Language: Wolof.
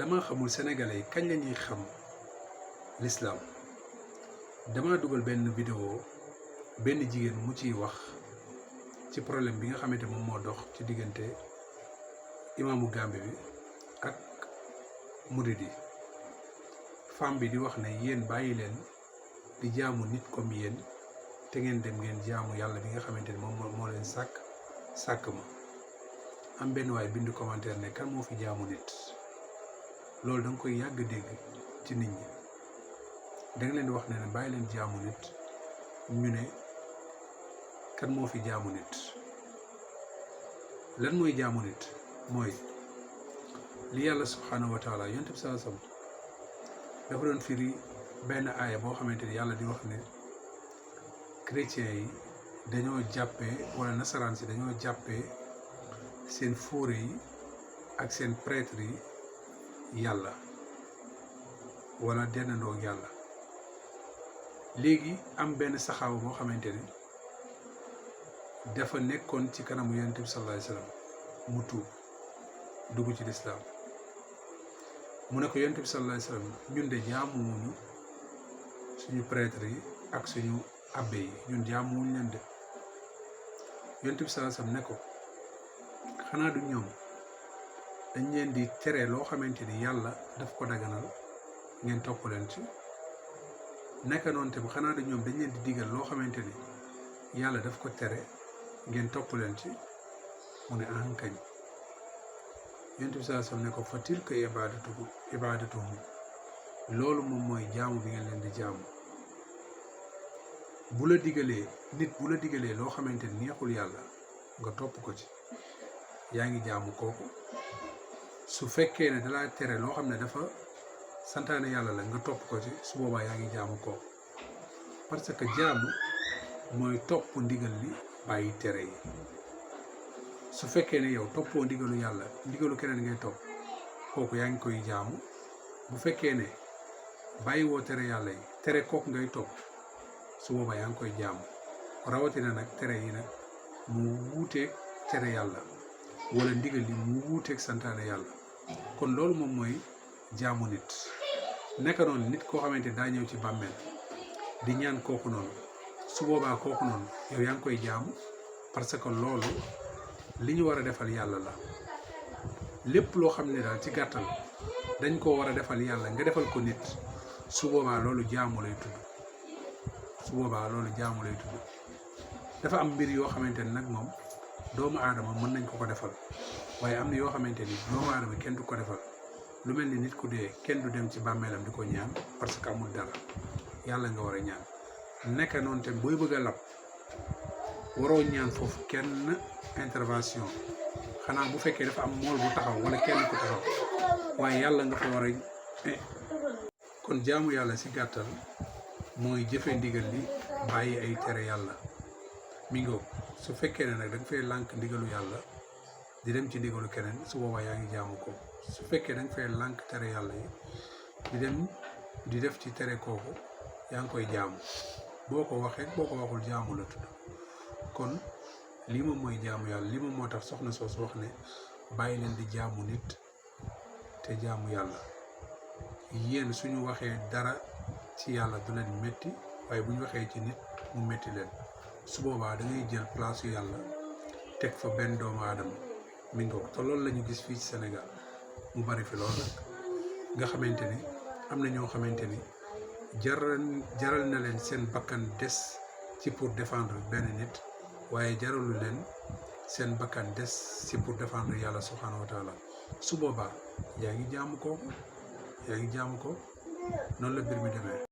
dama xamul sénégalais yi kañ la ñuy xam l'islam. dama dugal benn vidéo benn jigéen mu ciy wax ci problème bi nga xamante moom moo dox ci diggante imaamu Gambie bi ak murid yi. femme bi di wax ne yéen bàyyi leen di jaamu nit comme yéen te ngeen dem ngeen jaamu yàlla bi nga xamante ni moom moo leen sàkk ma. am benn waay bind commentaire ne kan moo fi jaamu nit. loolu da nga koy yàgg dégg ci nit ñi da nga leen di wax ne bàyyi leen jaamu nit ñu ne kan moo fi jaamu nit. lan mooy jaamu nit mooy li yàlla subhanahu wa taala yonent bi sallallahu alayhi wasallam dafa doon firi benn aaya boo xamante ni yàlla di wax ne chrétiens yi dañoo jàppee wala nasaraan si dañoo jàppee seen fóore yi ak seen prêtre yi yàlla wala dennandoo yàlla. léegi am benn saxaaba boo xamante ni dafa nekkoon ci kanamu yonent bi sallallahu alayhi wasallam mu tuub dugg ci lislaam mu ne ko yonent bi sallallahu alayhi wasallam ñun de jaamuwuñu suñu prêtre yi ak suñu abbé yi ñun jaamuwuñu leen de. yonent bi sallallahu alayhi wasallam ne ko xanaa du ñoom dañ leen di tere loo xamante ni yàlla daf ko daganal ngeen topp leen ci. naka noonu tamit xanaa du ñoom dañ leen di digal loo xamante ni yàlla daf ko tere ngeen topp leen ci. mu ne ankañ. yonent bi sallallahu alayhi wasallam ne ko fa tilka ibaadatuhum loolu moom mooy jaamu bi ngeen leen di jaamu. bu la digalee loo xamante ni neexul yàlla nga topp ko ci yaa ngi jaamu kooku. su fekkee ne dalaa tere loo xam ne dafa santaane yàlla la nga topp ko ci su boobaa yaa ngi jaamu kooku. parce que jaamu mooy topp ndigal li bàyyi tere yi. su fekkee ne yow toppoo ndigalu yàlla ndigalu keneen ngay topp kooku yaa ngi koy jaamu. bu fekkee ne bàyyi woo tere yàlla yi tere kooku ngay topp su boobaa yaa ngi koy jaamu. rawatina nag tere yi nag mu wuuteeg tere yàlla wala ndigal li mu wuuteeg santaane yàlla. kon loolu moom mooy jaamu nit. naka noonu nit koo xamante daa ñëw ci bàmmeel di ñaan kooku noonu su boobaa kooku noonu yow yaa ngi koy jaamu parce que loolu li ñu war a defal yàlla la. lépp loo xam ne daal ci gàttal dañ koo war a defal yàlla nga defal ko nit su boobaa loolu jaamu lay tudd. dafa am mbir yoo xamante ni nag moom doomu aadama mën nañ ko defal waaye am na yoo xamante ni doomu aadama kenn du ko defal. lu mel ni nit ku dee kenn du dem ci bàmmeelam di ko ñaan parce que amul dara yàlla nga war a ñaan. nekk noonu tamit booy bëgg a lab waroo ñaan foofu kenn intervention xanaa bu fekkee dafa am mool bu taxaw wala kenn ku taxaw waaye yàlla nga fa war a. kon jaamu yàlla ci gàttal mooy jëfe ndigal li bàyyi ay tere yàlla. mi ngoo su fekkee ne nag da nga fay lànk ndigalu yàlla di dem ci ndigalu keneen su boobaa yaa ngi jaamu ko. su fekkee da nga fay lànk tere yàlla yi di dem di def ci tere kooku yaa ngi koy jaamu. boo ko waxee boo ko waxul jaamu la tudd. kon lii moom mooy jaamu yàlla. lii moom moo tax soxna soos wax ne bàyyi leen di jaamu nit te jaamu yàlla. yéen suñu waxee dara ci yàlla du leen métti waaye bu ñu waxee ci nit mu métti leen. su boobaa da ngay jël place yu yàlla teg fa benn doomu aadama. mi ngi ko te loolu la ñu gis fii ci Sénégal mu bari fi loolu nag nga xamante ni am na ñoo xamante ni jaral na leen seen bakkan des ci pour défendre benn nit waaye jaralu leen seen bakkan des ci pour défendre yàlla subhanahu wa taala. su boobaa yaa ngi jaamu ko noonu la mbir mi demee.